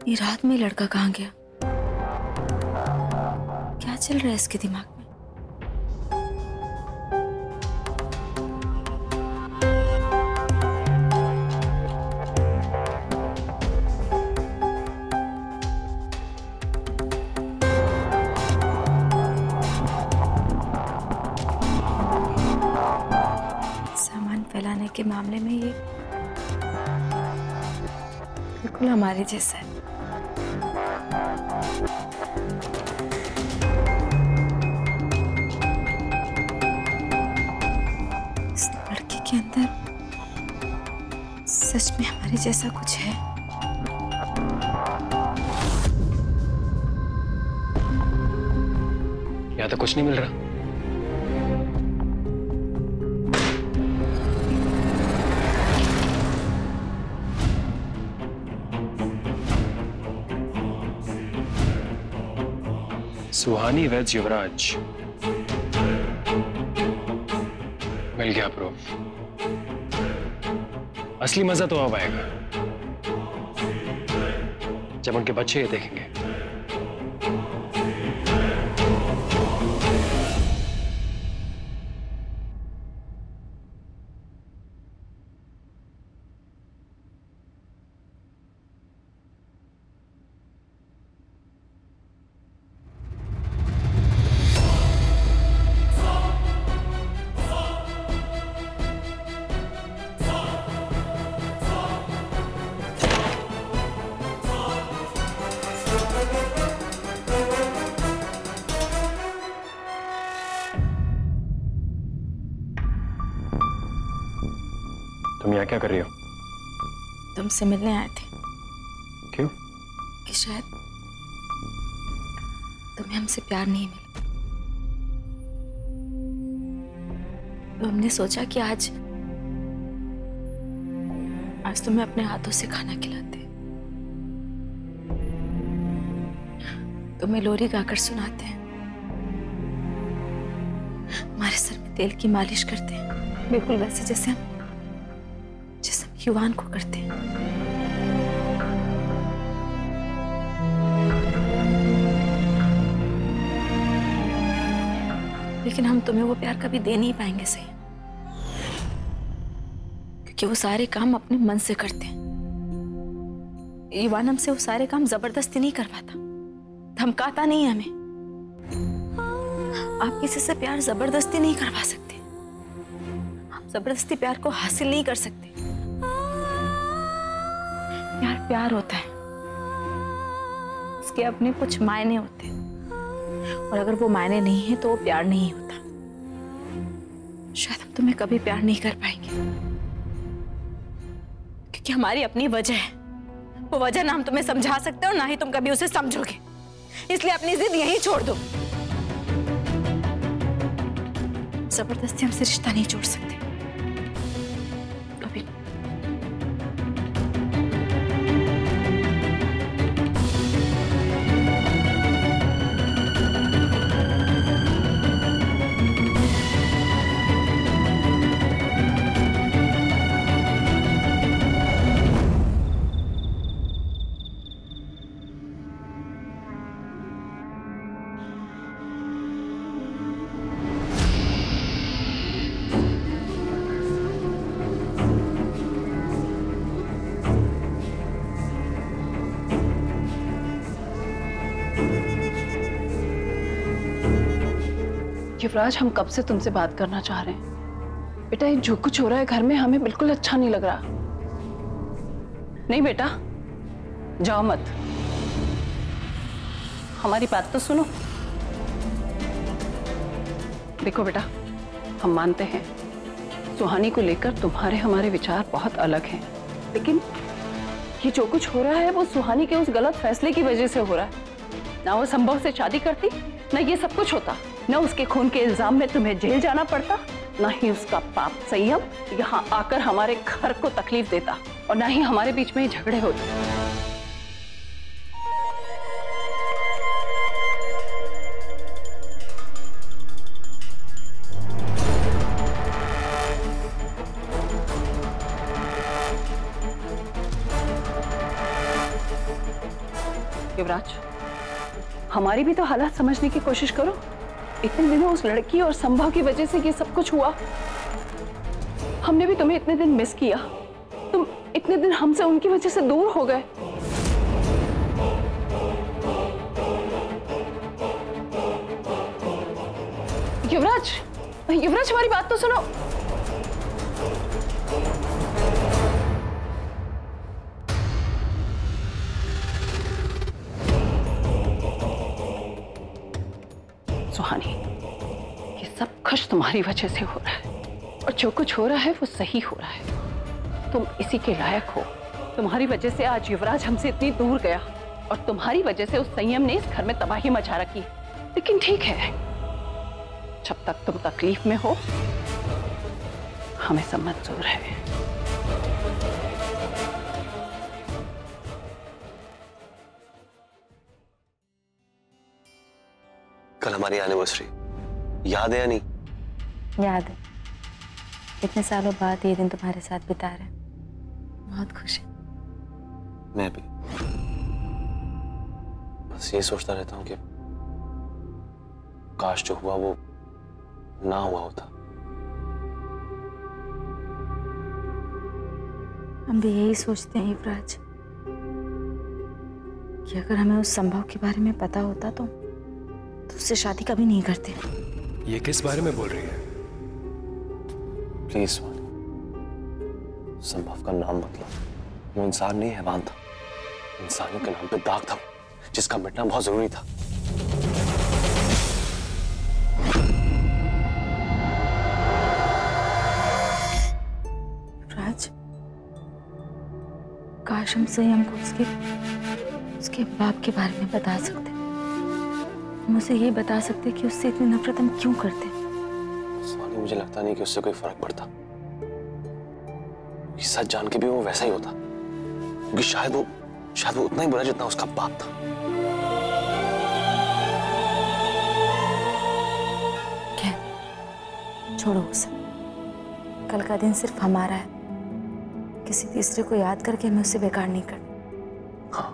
ये रात में लड़का कहाँ गया? क्या चल रहा है इसके दिमाग में? सामान फैलाने के मामले में ये बिल्कुल हमारे जैसा है। इस लड़के के अंदर सच में हमारे जैसा कुछ है। यहाँ तक कुछ नहीं मिल रहा। सुहानी वेड्स युवराज, मिल गया प्रूफ। असली मजा तो अब आएगा जब उनके बच्चे ये देखेंगे। तुम यहाँ क्या कर रही हो? तुमसे मिलने आए थे। क्यों? कि शायद तुम्हें हमसे प्यार नहीं मिला, तो हमने सोचा कि आज तुम्हें अपने हाथों से खाना खिलाते, तुम्हें लोरी गाकर सुनाते हैं, हमारे सर में तेल की मालिश करते हैं, बिल्कुल वैसे जैसे हम युवान को करते हैं। लेकिन हम तुम्हें वो प्यार कभी दे नहीं पाएंगे सही, क्योंकि वो सारे काम अपने मन से करते हैं। युवान हमसे वो सारे काम जबरदस्ती नहीं करवाता, धमकाता नहीं है हमें। आप किसी से प्यार जबरदस्ती नहीं करवा सकते, आप जबरदस्ती प्यार को हासिल नहीं कर सकते। प्यार प्यार होता है, उसके अपने कुछ मायने होते हैं, और अगर वो मायने नहीं है तो वो प्यार नहीं होता। शायद हम तुम्हें कभी प्यार नहीं कर पाएंगे, क्योंकि हमारी अपनी वजह है। वो वजह ना हम तुम्हें समझा सकते हो, ना ही तुम कभी उसे समझोगे। इसलिए अपनी जिद यहीं छोड़ दो। जबरदस्ती हमसे रिश्ता नहीं जोड़ सकते कभी। युवराज, हम कब से तुमसे बात करना चाह रहे हैं। बेटा, ये जो कुछ हो रहा है घर में हमें बिल्कुल अच्छा नहीं लग रहा। नहीं बेटा, जाओ मत, हमारी बात तो सुनो। देखो बेटा, हम मानते हैं सुहानी को लेकर तुम्हारे हमारे विचार बहुत अलग हैं, लेकिन ये जो कुछ हो रहा है वो सुहानी के उस गलत फैसले की वजह से हो रहा है। ना वो संभव से शादी करती, ना ये सब कुछ होता, ना उसके खून के इल्जाम में तुम्हें जेल जाना पड़ता, ना ही उसका पाप संयम यहाँ आकर हमारे घर को तकलीफ देता, और ना ही हमारे बीच में झगड़े होते। युवराज, हमारी भी तो हालात समझने की कोशिश करो। इतने दिनों उस लड़की और संभव की वजह से ये सब कुछ हुआ। हमने भी तुम्हें इतने दिन मिस किया, तुम इतने दिन हमसे उनकी वजह से दूर हो गए। युवराज, युवराज हमारी बात तो सुनो। सुहानी, ये सब कुछ तुम्हारी वजह से हो रहा है और जो कुछ हो रहा है वो सही हो रहा है। तुम इसी के लायक हो। तुम्हारी वजह से आज युवराज हमसे इतनी दूर गया और तुम्हारी वजह से उस संयम ने इस घर में तबाही मचा रखी। लेकिन ठीक है, जब तक तुम तकलीफ में हो हमें सब मंजूर है। कल हमारी एनिवर्सरी, याद है या नहीं? याद है। इतने सालों बाद ये दिन तुम्हारे साथ बिता रहे, बहुत खुश है। मैं भी बस ये सोचता रहता हूँ कि काश जो हुआ वो ना हुआ होता। हम भी यही सोचते हैं युवराज कि अगर हमें उस संभव के बारे में पता होता तो उससे शादी कभी नहीं करते। ये किस बारे में बोल रही है? प्लीज संभव का नाम मत लो। वो इंसान नहीं, हैवान था। इंसानियत के नाम पे दाग था जिसका मिटना बहुत जरूरी था। राज, काश हम संयम को उसके बाप के बारे में बता सकते। हम उसे ये बता सकते कि उससे इतनी नफरत हम क्यों करते। सुहानी, मुझे लगता नहीं कि उससे कोई फर्क पड़ता। सच जान के भी वो वैसा ही होता, क्योंकि शायद वो उतना ही बुरा जितना उसका बाप था। क्या? छोड़ो उसे। कल का दिन सिर्फ हमारा है। किसी तीसरे को याद करके हमें उसे बेकार नहीं करना। हाँ,